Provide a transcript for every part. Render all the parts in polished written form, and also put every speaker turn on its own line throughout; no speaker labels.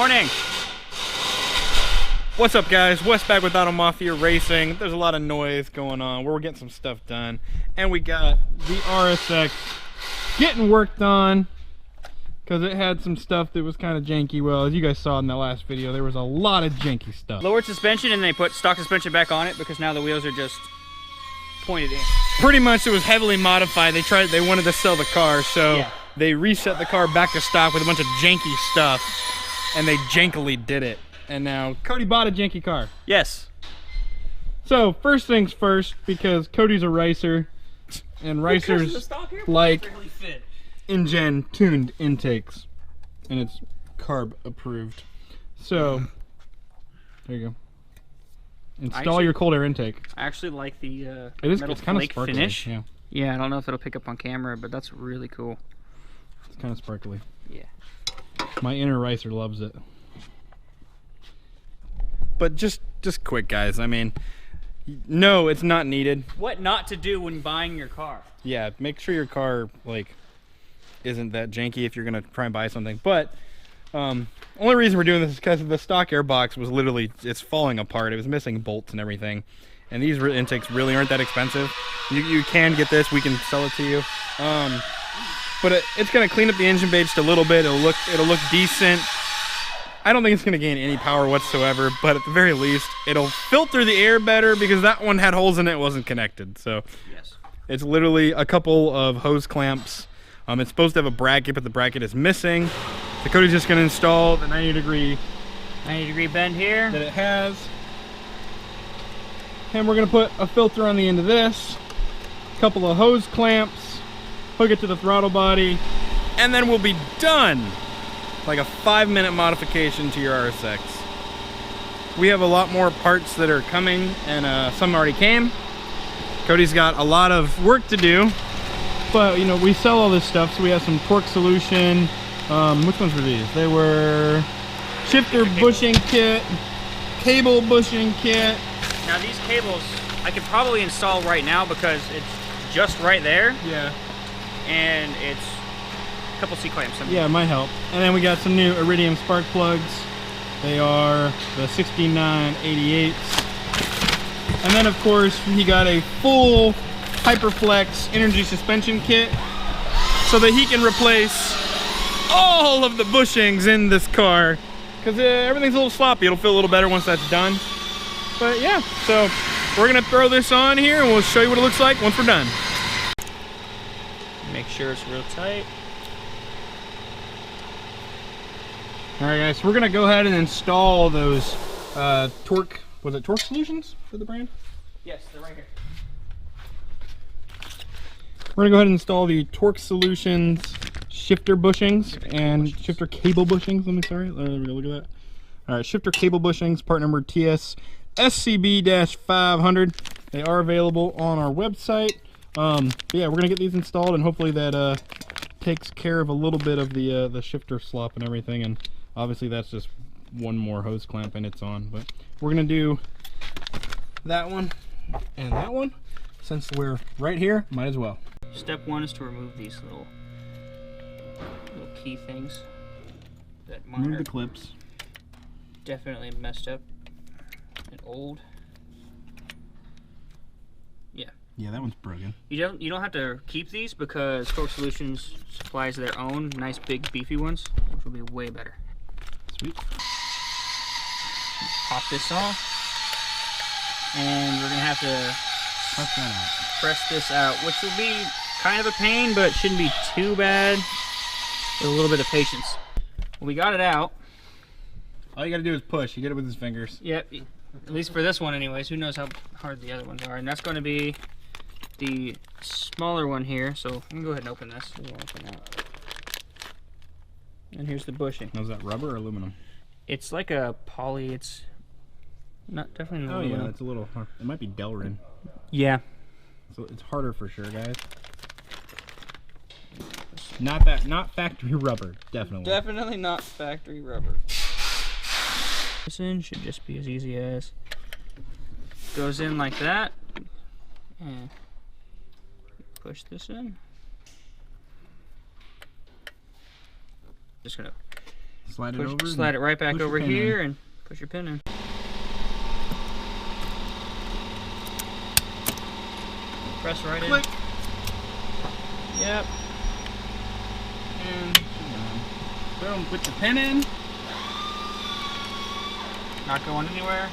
morning.
What's up, guys? Wes back with Auto Mafia Racing. There's a lot of noise going on. We're getting some stuff done. And we got the RSX getting worked on because it had some stuff that was kind of janky. Well, as you guys saw in that last video, there was a lot of janky stuff.
Lowered suspension and they put stock suspension back on it because now the wheels are just pointed in.
Pretty much it was heavily modified. They wanted to sell the car, so yeah. They reset the car back to stock with a bunch of janky stuff, and they jankily did it. And now Cody bought a janky car.
Yes.
So first things first, because Cody's a racer, and racers like Injen tuned intakes, and it's carb approved. So there you go. Install your cold air intake.
I actually like the
it's kind of sparkly
finish.
Yeah.
Yeah, I don't know if it'll pick up on camera, but that's really cool.
It's kind of sparkly.
Yeah.
My inner racer loves it. But just quick, guys. I mean, no, it's not needed.
What not to do when buying your car?
Yeah, make sure your car like isn't that janky if you're gonna try and buy something. But only reason we're doing this is because the stock air box was literally, it's falling apart. It was missing bolts and everything. And these intakes really aren't that expensive. You can get this. We can sell it to you. But it's gonna clean up the engine bay just a little bit. It'll look decent. I don't think it's gonna gain any power whatsoever, but at the very least, it'll filter the air better because that one had holes in it, wasn't connected. So
yes. It's
literally a couple of hose clamps. It's supposed to have a bracket, but the bracket is missing. So Cody's just gonna install the 90 degree
bend here
that it has. And we're gonna put a filter on the end of this, a couple of hose clamps, hook it to the throttle body, and then we'll be done. Like a 5-minute modification to your RSX. We have a lot more parts that are coming, and some already came. Cody's got a lot of work to do, but you know, we sell all this stuff, so we have some torque solution. Which ones were these? They were shifter bushing kit, cable bushing kit.
Now these cables I could probably install right now because it's just right there.
Yeah. And
it's couple C-clamps.
Yeah, it might help. And then we got some new Iridium spark plugs. They are the 6988s. And then of course he got a full Hyperflex energy suspension kit so that he can replace all of the bushings in this car because everything's a little sloppy. It'll feel a little better once that's done. But yeah, so we're gonna throw this on here and we'll show you what it looks like once we're done.
Make sure it's real tight.
Alright guys, so we're going to go ahead and install those torque, was it Torque Solutions for the brand?
Yes, they're right here.
We're going to go ahead and install the Torque Solutions shifter bushings and shifter cable bushings. Let me, sorry, there we go, look at that. Alright, shifter cable bushings, part number TS SCB-500. They are available on our website. Yeah, we're going to get these installed and hopefully that takes care of a little bit of the shifter slop and everything, and obviously that's just one more hose clamp and it's on, but we're gonna do that one and that one since we're right here, might as well.
Step one is to remove these little key things that
remove the clips.
Definitely messed up and old.
Yeah, that one's broken.
You don't have to keep these because Torque Solutions supplies their own nice big beefy ones, which will be way better.
Sweet.
Pop this off, and we're gonna have to press this out, which will be kind of a pain, but shouldn't be too bad with a little bit of patience. Well, we got it out.
All you gotta do is push. You get it with his fingers.
Yep, at least for this one anyways. Who knows how hard the other ones are. And that's going to be the smaller one here, so I'm gonna go ahead and open this. And here's the bushing.
Now, is that rubber or aluminum?
It's like a poly. It's not definitely not aluminum.
Yeah, it's a little hard. It might be Delrin.
Yeah.
So it's harder for sure, guys. Not factory rubber, definitely.
Definitely not factory rubber. This in should just be as easy as goes in like that, and push this in. Just gonna
Slide it over.
Slide it right back over here and push your pin in. Press right
Click.
in. Yep.
And boom, put your pin in.
Not going anywhere.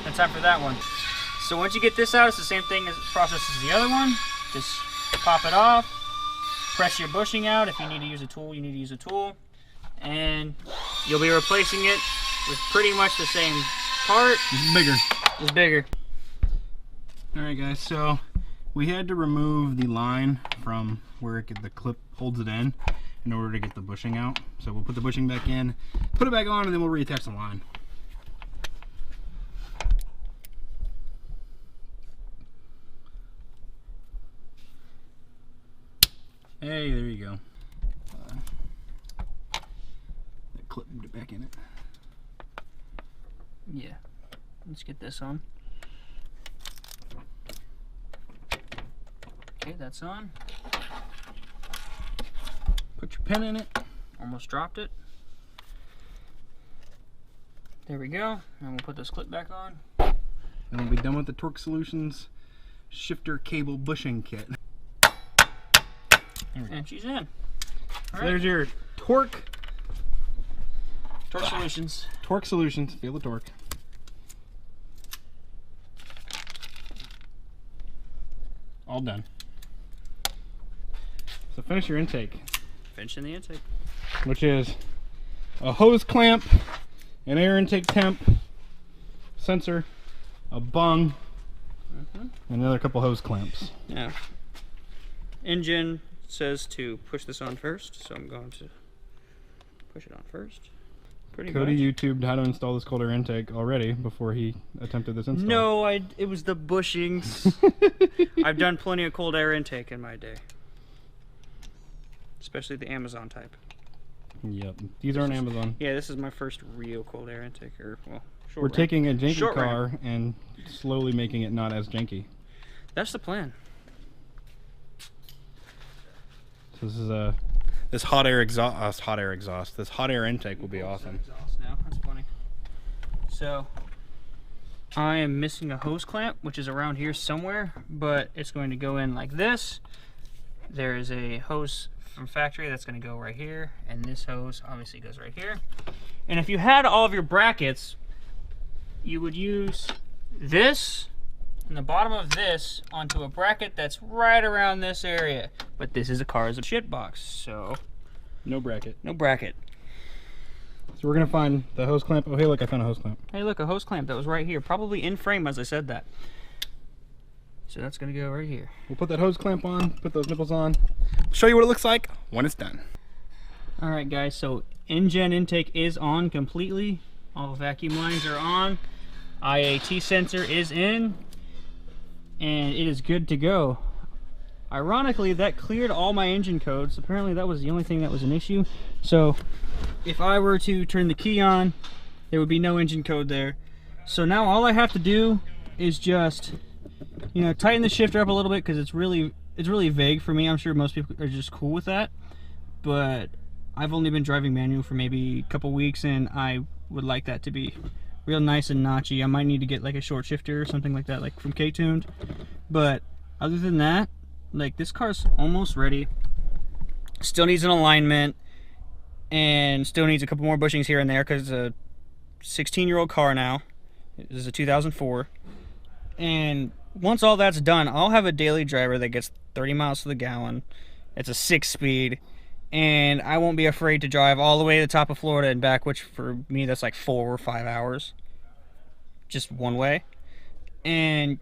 And time for that one. So once you get this out, it's the same thing as process as the other one. Just pop it off. Press your bushing out. If you need to use a tool, you need to use a tool. And you'll be replacing it with pretty much the same part.
It's bigger.
It's bigger.
Alright guys, so we had to remove the line from where the clip holds it in order to get the bushing out. So we'll put the bushing back in, put it back on, and then we'll reattach the line. Hey, there you go. That clip, put it back in it.
Yeah. Let's get this on. Okay, that's on.
Put your pin in it.
Almost dropped it. There we go. And we'll put this clip back on.
And we'll be done with the Torque Solutions shifter cable bushing kit.
And she's in.
So there's your Torque
Solutions.
Torque Solutions. Feel the torque. All done. So finish your intake.
Finishing the intake.
Which is a hose clamp, an air intake temp, sensor, a bung, and another couple hose clamps.
Yeah. Engine says to push this on first, so I'm going to push it on first. Pretty
Cody
much.
YouTubed how to install this cold air intake already before he attempted this install.
No, it was the bushings. I've done plenty of cold air intake in my day. Especially the Amazon type.
Yep, these aren't Amazon.
Yeah, this is my first real cold air intake.
We're taking a janky
Short
car
ramp.
and slowly making it not as janky.
That's the plan.
So this is this hot air exhaust. This hot air intake will be awesome.
Exhaust now. That's funny. So I am missing a hose clamp, which is around here somewhere, but it's going to go in like this. There is a hose from factory that's going to go right here, and this hose obviously goes right here. And if you had all of your brackets, you would use this and the bottom of this onto a bracket that's right around this area. But this is a car's a shit box, so
no bracket.
no bracket.
So we're gonna find the hose clamp. Oh hey, look, I found a hose clamp.
Hey, look, a hose clamp that was right here, probably in frame as I said that. So that's gonna go right here.
We'll put that hose clamp on, put those nipples on. Show you what it looks like when it's done.
All right, guys. So Injen intake is on completely. All vacuum lines are on. IAT sensor is in, and it is good to go. Ironically, that cleared all my engine codes. Apparently, that was the only thing that was an issue. So if I were to turn the key on, there would be no engine code there. So now all I have to do is just, you know, tighten the shifter up a little bit, because it's really vague for me. I'm sure most people are just cool with that, but I've only been driving manual for maybe a couple weeks, and I would like that to be real nice and notchy. I might need to get like a short shifter or something like that, like from K-Tuned. But other than that, like, this car's almost ready. Still needs an alignment, and still needs a couple more bushings here and there, because it's a 16-year-old car now. This is a 2004. And once all that's done, I'll have a daily driver that gets 30 miles to the gallon. It's a 6-speed, and I won't be afraid to drive all the way to the top of Florida and back, which for me that's like 4 or 5 hours, just one way. And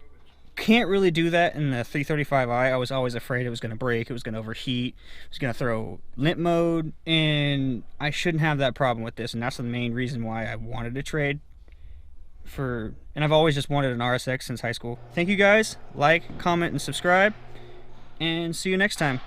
can't really do that in the 335i. I was always afraid it was going to break, it was going to overheat, it was going to throw limp mode, and I shouldn't have that problem with this. And that's the main reason why I wanted to trade for, and I've always just wanted an RSX since high school. Thank you guys. Like, comment, and subscribe, and see you next time.